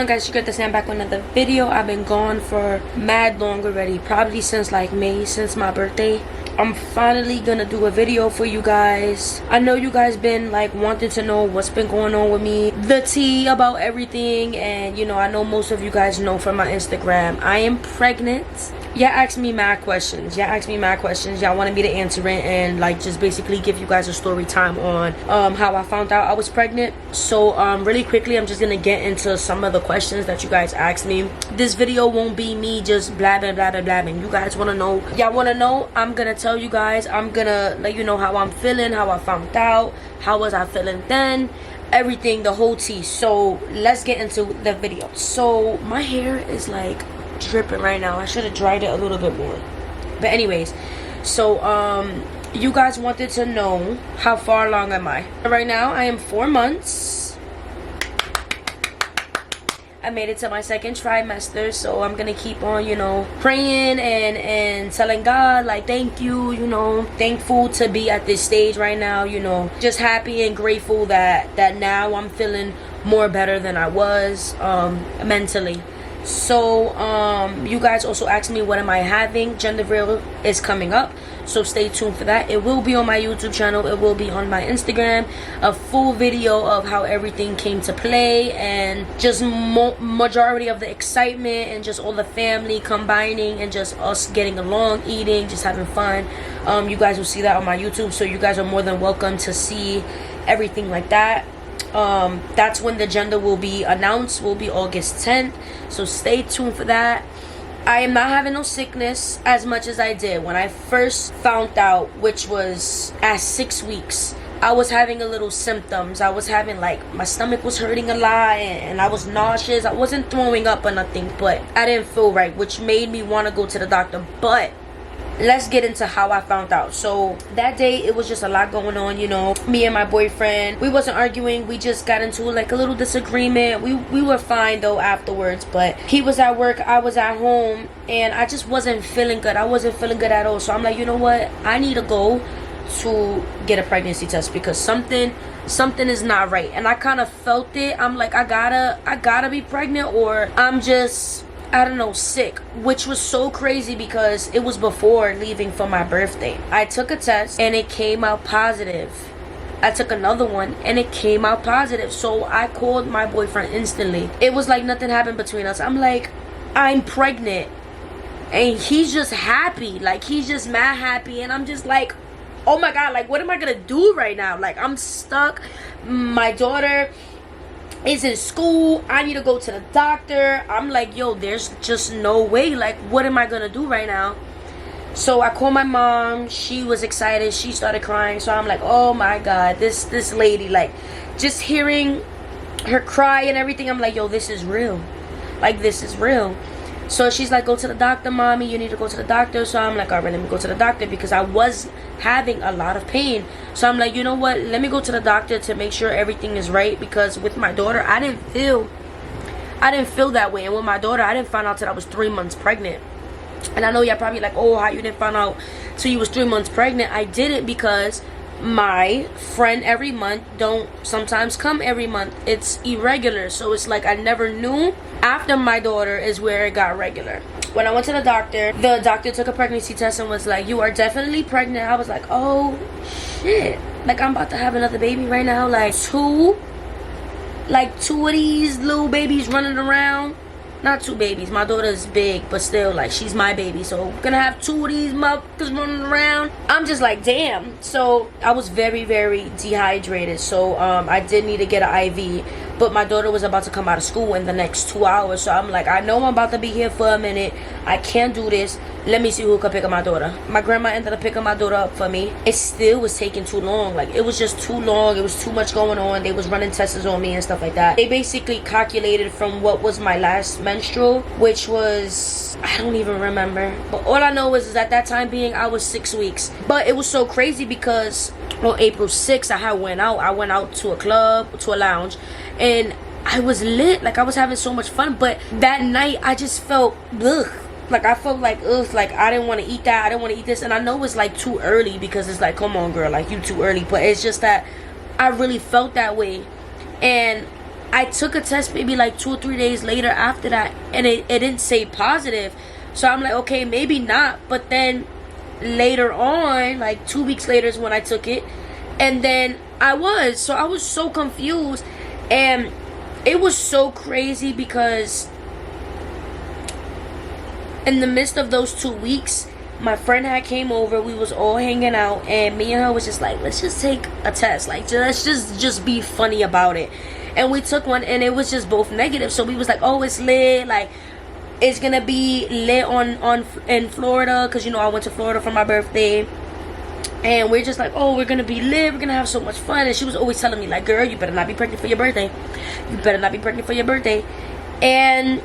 guys, you get to say I'm back with another video. I've been gone for mad long already, probably since like May, since my birthday. I'm finally gonna do a video for you guys. I know you guys been like wanting to know what's been going on with me, the tea about everything, and you know, I know most of you guys know from my Instagram, I am pregnant. Y'all asked me mad questions. Y'all wanted me to answer it and like just basically give you guys a story time on how I found out I was pregnant. So really quickly, I'm just gonna get into some of the questions that you guys asked me. This video won't be me just blabbing. You guys wanna know, y'all wanna know, I'm gonna tell you guys, I'm gonna let you know how I'm feeling, how I found out, how was I feeling then, everything, the whole tea. So let's get into the video. So my hair is like dripping right now. I should have dried it a little bit more, but anyways, so you guys wanted to know how far along am I. Right now I am 4 months. I made it to my second trimester, so I'm gonna keep on, you know, praying and telling God like thank you, you know, thankful to be at this stage right now, you know, just happy and grateful that now I'm feeling more better than I was mentally. So you guys also asked me what am I having. Gender reveal is coming up, so stay tuned for that. It will be on my YouTube channel, it will be on my Instagram, a full video of how everything came to play and just majority of the excitement and just all the family combining and just us getting along, eating, just having fun. You guys will see that on my YouTube, so you guys are more than welcome to see everything like that. That's when the gender will be announced, will be August 10th, so stay tuned for that. I am not having no sickness as much as I did when I first found out, which was at 6 weeks. I was having a little symptoms. I was having like, my stomach was hurting a lot and I was nauseous. I wasn't throwing up or nothing, but I didn't feel right, which made me want to go to the doctor. But let's get into how I found out. So that day it was just a lot going on, you know. Me and my boyfriend, we wasn't arguing, we just got into like a little disagreement. We were fine though afterwards, but he was at work, I was at home, and I just wasn't feeling good. I wasn't feeling good at all. So I'm like, you know what, I need to go to get a pregnancy test because something is not right. And I kind of felt it. I'm like, I gotta be pregnant, or I'm just, I don't know, sick, which was so crazy because it was before leaving for my birthday. I took a test and it came out positive. I took another one and it came out positive. So I called my boyfriend instantly. It was like nothing happened between us. I'm like, I'm pregnant. And he's just happy. Like, he's just mad happy. And I'm just like, oh my God, like, what am I gonna do right now? Like, I'm stuck. My daughter is in school. I need to go to the doctor. I'm like, yo, there's just no way. Like, what am I gonna do right now? So I called my mom. She was excited. She started crying. So I'm like, oh my God, this lady, like, just hearing her cry and everything, I'm like, yo, this is real. Like, this is real. So she's like, go to the doctor, mommy, you need to go to the doctor. So I'm like, all right, let me go to the doctor because I was having a lot of pain. So I'm like, you know what, let me go to the doctor to make sure everything is right, because with my daughter, I didn't feel that way. And with my daughter, I didn't find out till I was 3 months pregnant. And I know y'all probably like, oh, how you didn't find out till you was 3 months pregnant? I didn't because my friend every month don't sometimes come every month. It's irregular, so it's like I never knew. After my daughter is where it got regular. When I went to the doctor took a pregnancy test and was like, you are definitely pregnant. I was like, oh shit, like I'm about to have another baby right now. Like two of these little babies running around. Not two babies, my daughter's big, but still, like, she's my baby, so we're gonna have two of these motherfuckers running around. I'm just like, damn. So I was very, very dehydrated, so I did need to get an IV, but my daughter was about to come out of school in the next 2 hours, so I'm like, I know I'm about to be here for a minute. I can't do this. Let me see who can pick up my daughter. My grandma ended up picking my daughter up for me. It still was taking too long. Like, it was just too long. It was too much going on. They was running tests on me and stuff like that. They basically calculated from what was my last menstrual, which was, I don't even remember. But all I know is at that time being, I was 6 weeks. But it was so crazy because on April 6th, I went out to a club, to a lounge, and I was lit. Like, I was having so much fun. But that night, I just felt, ugh. Like, I felt like, ugh, like, I didn't want to eat that. I didn't want to eat this. And I know it's, like, too early because it's like, come on, girl, like, you too early. But it's just that I really felt that way. And I took a test maybe like 2 or 3 days later after that, and it didn't say positive. So I'm like, okay, maybe not. But then later on, like 2 weeks later is when I took it, and then I was. So I was so confused, and it was so crazy because in the midst of those 2 weeks, my friend had came over, we was all hanging out, and me and her was just like, let's just take a test, like let's just be funny about it. And we took one, and it was just both negative. So we was like, oh, it's lit, like it's gonna be lit on in Florida, because you know I went to Florida for my birthday. And we're just like, oh, we're gonna be lit, we're gonna have so much fun. And she was always telling me like, girl, you better not be pregnant for your birthday, you better not be pregnant for your birthday. And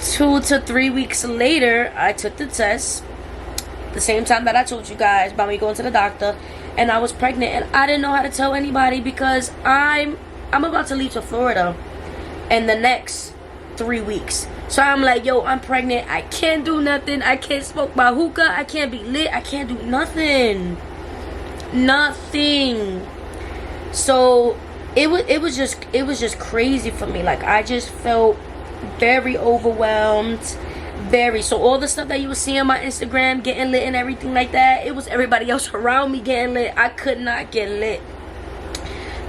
2 to 3 weeks later, I took the test, the same time that I told you guys about me going to the doctor, and I was pregnant. And I didn't know how to tell anybody because I'm about to leave to Florida in the next 3 weeks. So I'm like, yo, I'm pregnant, I can't do nothing, I can't smoke my hookah, I can't be lit, I can't do nothing. So it was just crazy for me. Like, I just felt very overwhelmed, so all the stuff that you would see on my Instagram getting lit and everything like that, it was everybody else around me getting lit. I could not get lit.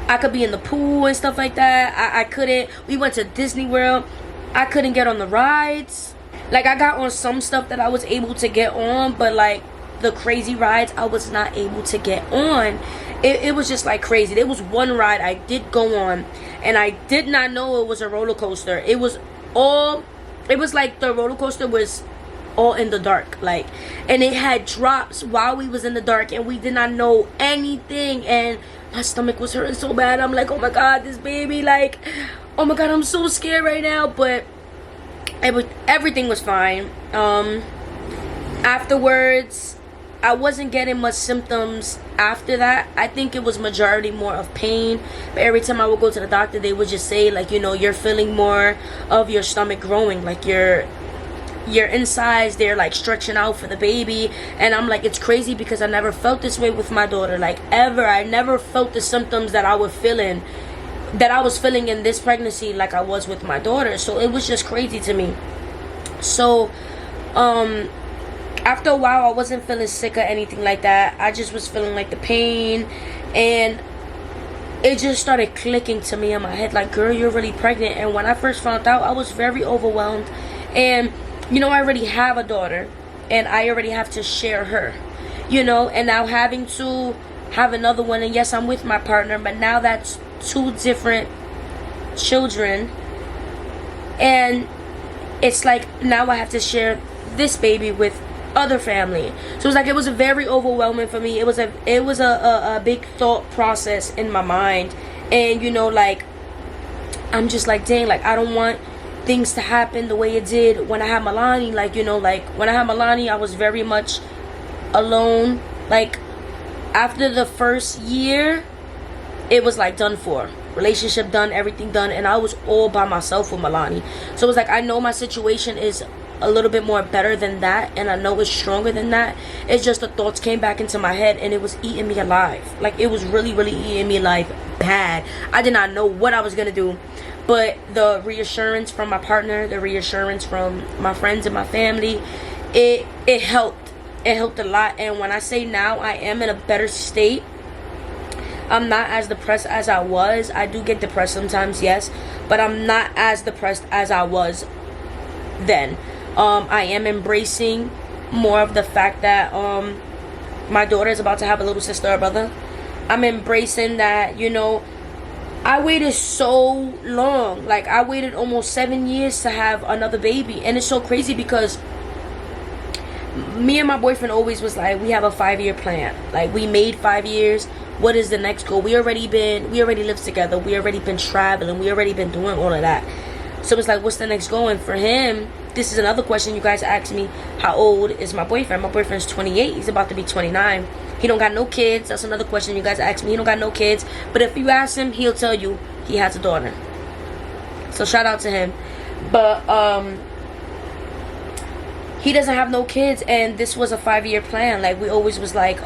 I could be in the pool and stuff like that. I couldn't. We went to Disney World, I couldn't get on the rides. Like, I got on some stuff that I was able to get on, but like the crazy rides I was not able to get on. It was just like crazy. There was one ride I did go on, and I did not know it was a roller coaster. It was like the roller coaster was all in the dark, like, and it had drops while we was in the dark, and we did not know anything, and my stomach was hurting so bad. I'm like, oh my god, this baby, like, oh my god, I'm so scared right now. But everything was fine. Afterwards, I wasn't getting much symptoms after that. I think it was majority more of pain. But every time I would go to the doctor, they would just say, like, you know, you're feeling more of your stomach growing, like your insides, they're like stretching out for the baby. And I'm like, it's crazy because I never felt this way with my daughter, like, ever. I never felt the symptoms that I was feeling in this pregnancy like I was with my daughter. So it was just crazy to me. So after a while, I wasn't feeling sick or anything like that. I just was feeling like the pain, and it just started clicking to me in my head, like, girl, you're really pregnant. And when I first found out, I was very overwhelmed. And you know, I already have a daughter, and I already have to share her, you know, and now having to have another one. And yes, I'm with my partner, but now that's 2 different children, and it's like now I have to share this baby with other family. So it was very overwhelming for me. It was a big thought process in my mind. And you know, like, I'm just like, dang, like, I don't want things to happen the way it did when I had Milani. Like, you know, like, when I had Milani, I was very much alone. Like, after the first year, it was like done for. Relationship done, everything done, and I was all by myself with Milani. So it was like, I know my situation is a little bit more better than that, and I know it's stronger than that. It's just the thoughts came back into my head, and it was eating me alive. Like, it was really, really eating me alive bad. I did not know what I was gonna do, but the reassurance from my partner, the reassurance from my friends and my family, it helped. It helped a lot. And when I say now I am in a better state, I'm not as depressed as I was. I do get depressed sometimes, yes, but I'm not as depressed as I was then. I am embracing more of the fact that my daughter is about to have a little sister or brother. I'm embracing that, you know, I waited so long. Like, I waited almost 7 years to have another baby. And it's so crazy because me and my boyfriend always was like, we have a 5-year plan. Like, we made 5 years. What is the next goal? We already lived together. We already been traveling. We already been doing all of that. So it's like, what's the next goal? And for him, this is another question you guys asked me. How old is my boyfriend? My boyfriend's 28. He's about to be 29. He don't got no kids. That's another question you guys asked me. He don't got no kids. But if you ask him, he'll tell you he has a daughter. So shout out to him. But he doesn't have no kids, and this was a 5-year plan. Like, we always was like,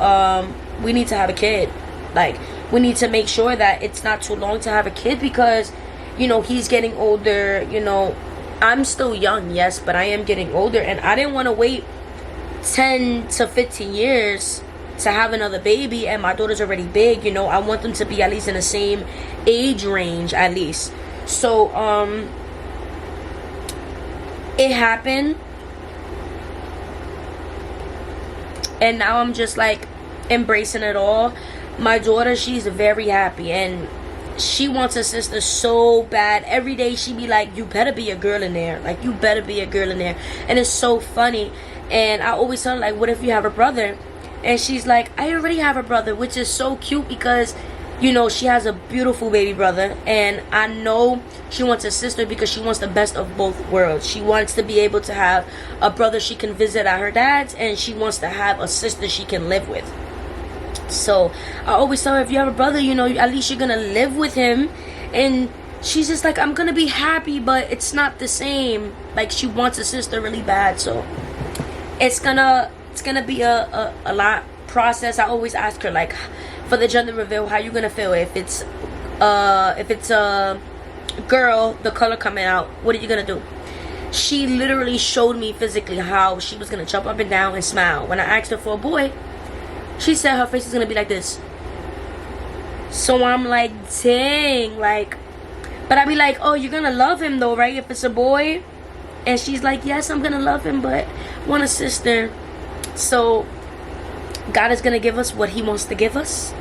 we need to have a kid. Like, we need to make sure that it's not too long to have a kid, because you know, he's getting older. You know, I'm still young, yes, but I am getting older, and I didn't want to wait 10 to 15 years to have another baby, and my daughter's already big. You know, I want them to be at least in the same age range at least. So it happened, and now I'm just like embracing it all. My daughter, she's very happy, and she wants a sister so bad. Every day she be like, you better be a girl in there, like you better be a girl in there. And it's so funny. And I always tell her, like, what if you have a brother? And she's like, I already have a brother, which is so cute, because you know, she has a beautiful baby brother, and I know she wants a sister because she wants the best of both worlds. She wants to be able to have a brother she can visit at her dad's, and she wants to have a sister she can live with. So I always tell her, if you have a brother, you know, at least you're gonna live with him. And she's just like, I'm gonna be happy, but it's not the same. Like, she wants a sister really bad. So it's gonna be a lot process. I always ask her, like, for the gender reveal, how you gonna feel if it's a girl, the color coming out, what are you gonna do? She literally showed me physically how she was gonna jump up and down and smile. When I asked her for a boy, she said her face is gonna be like this. So I'm like, dang, like, but I be like, oh, you're gonna love him though, right, if it's a boy? And she's like, yes, I'm gonna love him, but I want a sister. So God is gonna give us what he wants to give us.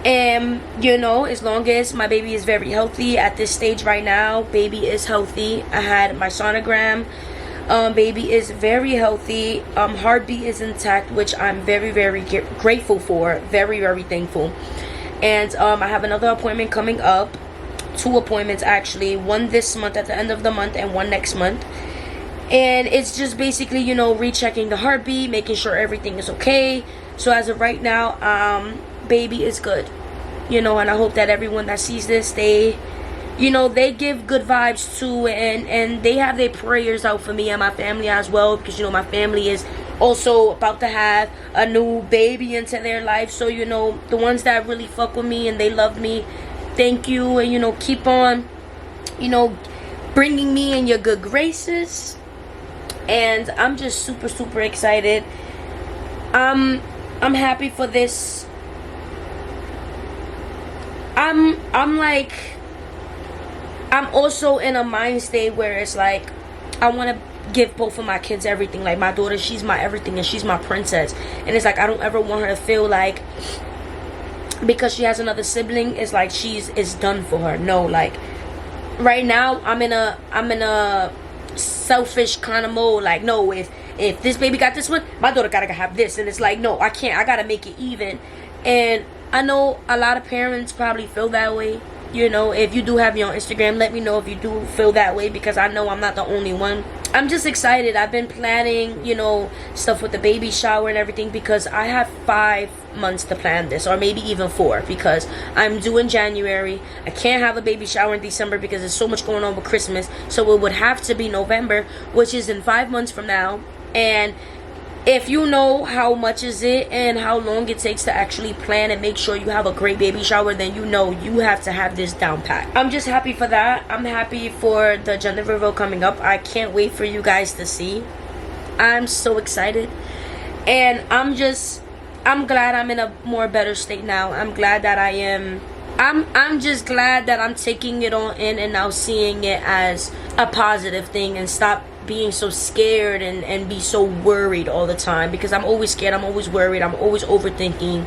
And you know, as long as my baby is very healthy at this stage right now, baby is healthy. I had my sonogram. Baby is very healthy. Heartbeat is intact, which I'm very, very grateful for. Very, very thankful. And I have another appointment coming up. 2 appointments actually. One this month at the end of the month, and one next month. And it's just basically, you know, rechecking the heartbeat, making sure everything is okay. So as of right now, baby is good. You know, and I hope that everyone that sees this, they give good vibes too, and they have their prayers out for me and my family as well, because you know, my family is also about to have a new baby into their life. So you know, the ones that really fuck with me and they love me, thank you, and you know, keep on, you know, bringing me in your good graces. And I'm just super, super excited. I'm happy for this. I'm like, I'm also in a mind state where it's like, I want to give both of my kids everything. Like, my daughter, she's my everything, and she's my princess. And it's like, I don't ever want her to feel like, because she has another sibling, it's like it's done for her. No, like, right now I'm in a selfish kind of mode. Like, no, if this baby got this one, my daughter gotta have this. And it's like, no, I can't. I gotta make it even. And I know a lot of parents probably feel that way. You know, if you do have me on Instagram, let me know if you do feel that way, because I know I'm not the only one. I'm just excited. I've been planning, you know, stuff with the baby shower and everything, because I have 5 months to plan this, or maybe even 4, because I'm due in January. I can't have a baby shower in December because there's so much going on with Christmas. So it would have to be November, which is in 5 months from now. And if you know how much is it and how long it takes to actually plan and make sure you have a great baby shower, then you know you have to have this down pat. I'm just happy for that. I'm happy for the gender reveal coming up. I can't wait for you guys to see. I'm so excited. And I'm glad I'm in a more better state now. I'm glad that I'm just glad that I'm taking it all in and now seeing it as a positive thing, and stop being so scared and be so worried all the time, because I'm always scared, I'm always worried, I'm always overthinking.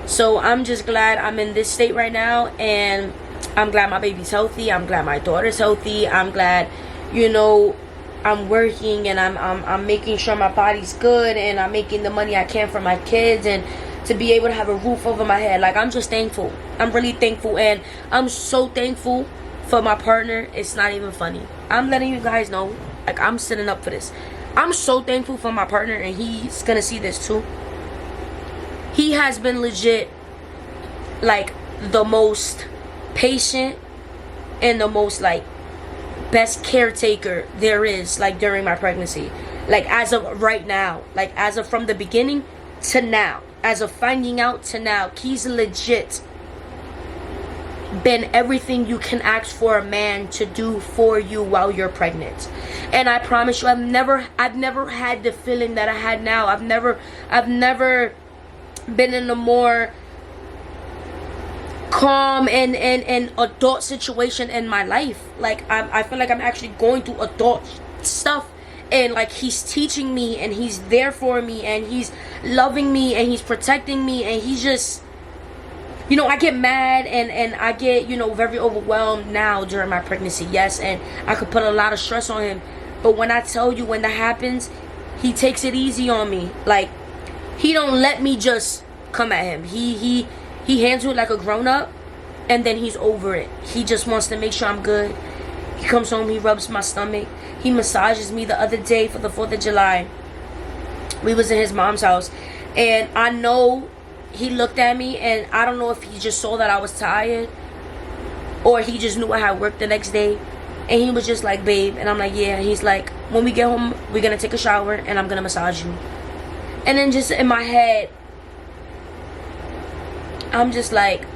So I'm just glad I'm in this state right now, and I'm glad my baby's healthy. I'm glad my daughter's healthy. I'm glad, you know, I'm working, and I'm making sure my body's good, and I'm making the money I can for my kids, and to be able to have a roof over my head. Like, I'm just thankful. I'm really thankful, and I'm so thankful for my partner. It's not even funny. I'm letting you guys know, like, I'm sitting up for this. I'm so thankful for my partner, and he's gonna see this too. He has been legit, like, the most patient and the most, like, best caretaker there is, like, during my pregnancy. Like, as of right now, like, as of from the beginning to now, as of finding out to now, he's legit been everything you can ask for a man to do for you while you're pregnant. And I promise you, I've never had the feeling that I had now. I've never been in a more calm and adult situation in my life. Like I feel like I'm actually going through adult stuff, and like he's teaching me, and he's there for me, and he's loving me, and he's protecting me, and he's just, you know, I get mad and I get, you know, very overwhelmed now during my pregnancy, yes, and I could put a lot of stress on him. But when I tell you, when that happens, he takes it easy on me. Like, he don't let me just come at him. He handles it like a grown-up, and then he's over it. He just wants to make sure I'm good. He comes home, he rubs my stomach. He massages me. The other day for the 4th of July, we was in his mom's house, and I know he looked at me, and I don't know if he just saw that I was tired, or he just knew I had work the next day, and he was just like, babe, and I'm like, yeah. He's like, when we get home, we're gonna take a shower, and I'm gonna massage you. And then just in my head, I'm just like,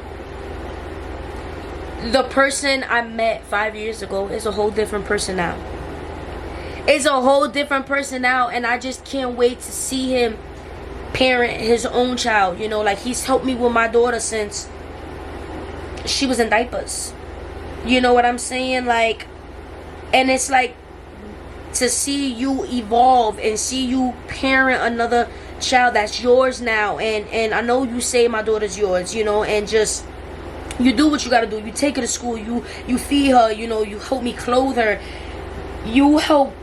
the person I met 5 years ago is a whole different person now. It's a whole different person now, and I just can't wait to see him parent his own child. You know, like, he's helped me with my daughter since she was in diapers. You know what I'm saying? Like, and it's like, to see you evolve and see you parent another child that's yours now, and I know you say my daughter's yours, you know, and just, you do what you gotta do. You take her to school, you feed her, you know, you help me clothe her, you help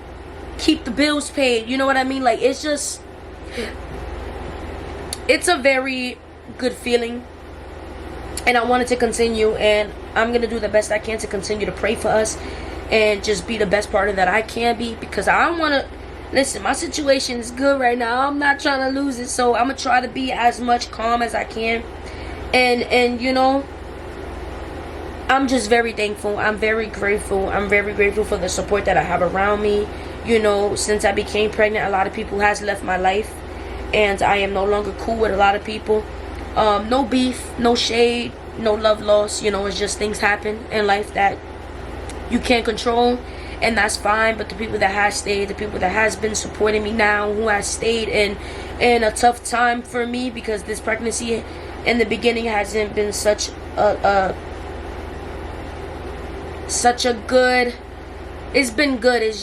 keep the bills paid, you know what I mean? Like, it's just, it's a very good feeling, and I wanted to continue, and I'm gonna do the best I can to continue to pray for us and just be the best partner that I can be, because I don't want to, listen, my situation is good right now. I'm not trying to lose it, so I'm gonna try to be as much calm as I can, and you know, I'm just very thankful. I'm very grateful. I'm very grateful for the support that I have around me. You know, since I became pregnant, a lot of people has left my life, and I am no longer cool with a lot of people. No beef, no shade, no love lost. You know, it's just things happen in life that you can't control, and that's fine. But the people that has stayed, the people that has been supporting me now, who has stayed in a tough time for me, because this pregnancy in the beginning hasn't been such a good, it's been good. It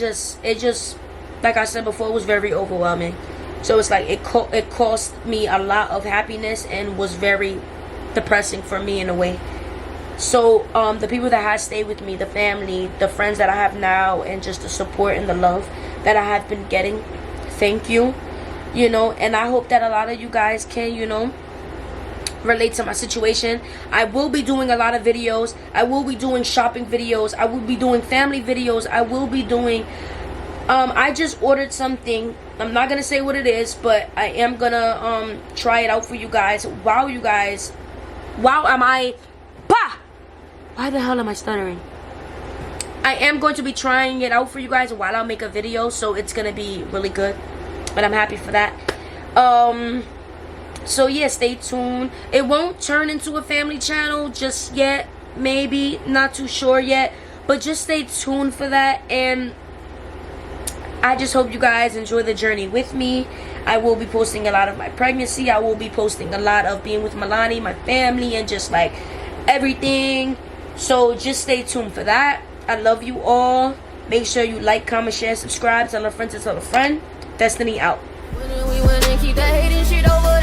just like I said before, it was very overwhelming. So it's like it cost me a lot of happiness and was very depressing for me in a way. So the people that have stayed with me, the family, the friends that I have now, and just the support and the love that I have been getting, thank you. You know, and I hope that a lot of you guys can, you know, relate to my situation. I will be doing a lot of videos. I will be doing shopping videos. I will be doing family videos. I will be doing I just ordered something. I'm not gonna say what it is, but I am gonna try it out for you guys. Why the hell am I stuttering? I am going to be trying it out for you guys while I make a video, so it's gonna be really good, but I'm happy for that. So yeah, stay tuned. It won't turn into a family channel just yet, maybe, not too sure yet, but just stay tuned for that. And I just hope you guys enjoy the journey with me. I will be posting a lot of my pregnancy. I will be posting a lot of being with Milani, my family, and just like everything. So just stay tuned for that. I love you all. Make sure you like, comment, share, subscribe. Tell a friend to tell a friend. Destiny out. We win and keep that hating shit over.